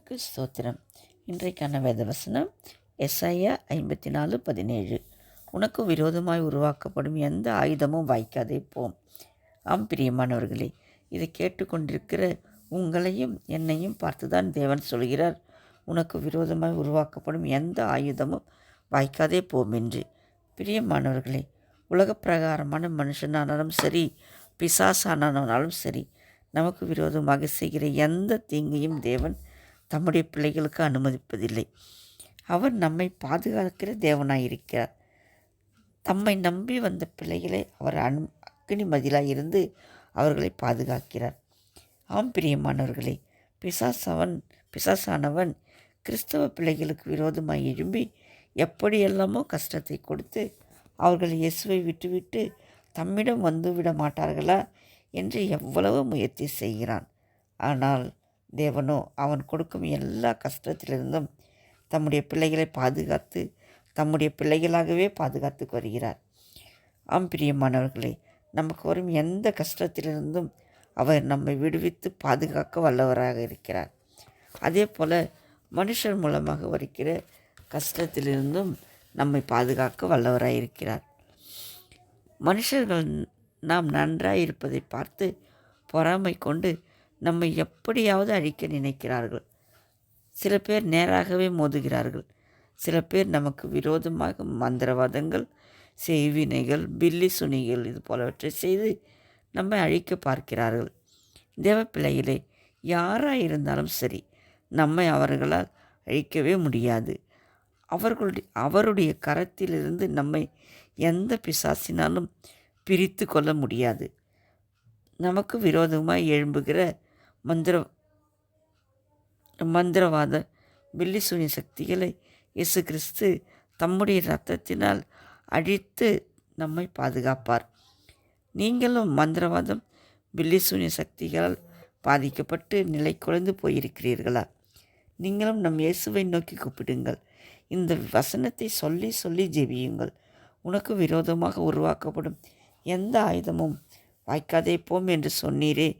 கர்த்தருக்கு ஸ்தோத்திரம். இன்றைக்கான வேத வசனம் எஸ்ஐயா 54:17. உனக்கு விரோதமாய் உருவாக்கப்படும் எந்த ஆயுதமும் வாய்க்காதே போம். ஆம் பிரியமானவர்களே, இதை கேட்டுக்கொண்டிருக்கிற உங்களையும் என்னையும் பார்த்துதான் தேவன் சொல்கிறார், உனக்கு விரோதமாய் உருவாக்கப்படும் எந்த ஆயுதமும் வாய்க்காதே போம் என்று. பிரியமானவர்களே, உலக பிரகாரமான மனுஷனானாலும் சரி, பிசாசானாலும் சரி, நமக்கு விரோதமாக செய்கிற எந்த தீங்கையும் தேவன் தம்முடைய பிள்ளைகளுக்கு அனுமதிப்பதில்லை. அவர் நம்மை பாதுகாக்கிற தேவனாயிருக்கிறார். தம்மை நம்பி வந்த பிள்ளைகளை அவர் அக்கினி மதிலாக இருந்து அவர்களை பாதுகாக்கிறார். ஆம் பிரியமானவர்களே, பிசாசானவன் கிறிஸ்தவ பிள்ளைகளுக்கு விரோதமாக எழும்பி எப்படியெல்லாமோ கஷ்டத்தை கொடுத்து அவர்கள் இயேசுவை விட்டுவிட்டு தம்மிடம் வந்து விட மாட்டார்களா என்று எவ்வளவு முயற்சி செய்கிறான். ஆனால் தேவனோ அவன் கொடுக்கும் எல்லா கஷ்டத்திலிருந்தும் தம்முடைய பிள்ளைகளை பாதுகாத்து தம்முடைய பிள்ளைகளாகவே பாதுகாத்து வருகிறார். ஆம் பிரியமானவர்களே, நமக்கு வரும் எந்த கஷ்டத்திலிருந்தும் அவர் நம்மை விடுவித்து பாதுகாக்க வல்லவராக இருக்கிறார். அதே போல் மனுஷர் மூலமாக வருகிற கஷ்டத்திலிருந்தும் நம்மை பாதுகாக்க வல்லவராக இருக்கிறார். மனுஷர்கள் நாம் நன்றாக இருப்பதை பார்த்து பொறாமை கொண்டு நம்மை எப்படியாவது அழிக்க நினைக்கிறார்கள். சில பேர் நேராகவே மோதுகிறார்கள். சில பேர் நமக்கு விரோதமாக மந்திரவாதங்கள், செய்வினைகள், பில்லி சுனிகள் இது போலவற்றை செய்து நம்மை அழிக்க பார்க்கிறார்கள். தேவ பிள்ளைகளே, யாராக இருந்தாலும் சரி, நம்மை அவர்களால் அழிக்கவே முடியாது. அவருடைய கரத்திலிருந்து நம்மை எந்த பிசாசினாலும் பிரித்து கொள்ள முடியாது. நமக்கு விரோதமாய் எழும்புகிற மந்திரவாத பில்லி சூனிய சக்திகளை இயேசு கிறிஸ்து தம்முடைய இரத்தத்தினால் அழித்து நம்மை பாதுகாப்பார். நீங்களும் மந்திரவாதம், பில்லி சூனிய சக்திகளால் பாதிக்கப்பட்டு நிலை குலைந்து போயிருக்கிறீர்களா? நீங்களும் நம் இயேசுவை நோக்கி கூப்பிடுங்கள். இந்த வசனத்தை சொல்லி சொல்லி ஜெபியுங்கள். உனக்கு விரோதமாக உருவாக்கப்படும் எந்த ஆயுதமும் வாய்க்காதே போம் என்று சொன்னீரே,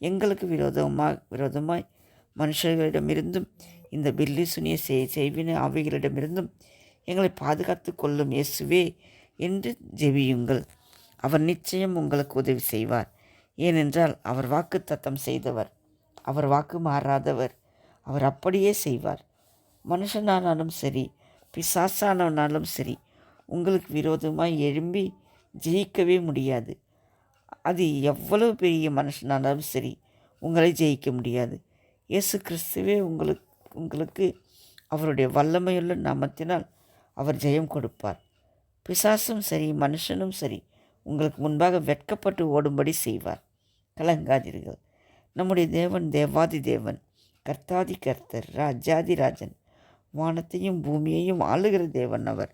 எங்களுக்கு விரோதமாய் மனுஷர்களிடமிருந்தும் இந்த பில்லி சுனிய செய்வின ஆவிகளிடமிருந்தும் எங்களை பாதுகாத்து கொள்ளும் இயேசுவே என்று ஜெபியுங்கள். அவர் நிச்சயம் உங்களுக்கு உதவி செய்வார். ஏனென்றால் அவர் வாக்கு தத்தம் செய்தவர், அவர் வாக்கு மாறாதவர். அவர் அப்படியே செய்வார். மனுஷனானாலும் சரி, பிசாசானாலும் சரி, உங்களுக்கு விரோதமாய் எழும்பி ஜெயிக்கவே முடியாது. அது எவ்வளவு பெரிய மனுஷனானாலும் சரி, உங்களை ஜெயிக்க முடியாது. இயேசு கிறிஸ்துவே உங்களுக்கு அவருடைய வல்லமையுள்ள நாமத்தினால் அவர் ஜெயம் கொடுப்பார். பிசாசும் சரி, மனுஷனும் சரி, உங்களுக்கு முன்பாக வெட்கப்பட்டு ஓடும்படி செய்வார். கலங்காதீர்கள். நம்முடைய தேவன் தேவாதி தேவன், கர்த்தாதி கர்த்தர், ராஜாதி ராஜன், வானத்தையும் பூமியையும் ஆளுகிற தேவன் அவர்.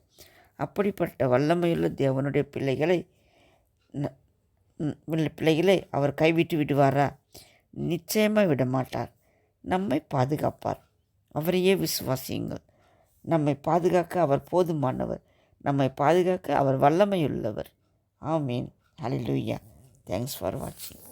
அப்படிப்பட்ட வல்லமையுள்ள தேவனுடைய பிள்ளைகளை அவர் கைவிட்டு விடுவாரா? நிச்சயமாக விடமாட்டார். நம்மை பாதுகாப்பார். அவரையே விசுவாசியுங்கள். நம்மை பாதுகாக்க அவர் போதுமானவர். நம்மை பாதுகாக்க அவர் வல்லமையுள்ளவர். ஆமீன். ஹல்லேலூயா. தேங்க்ஸ் ஃபார் வாட்சிங்.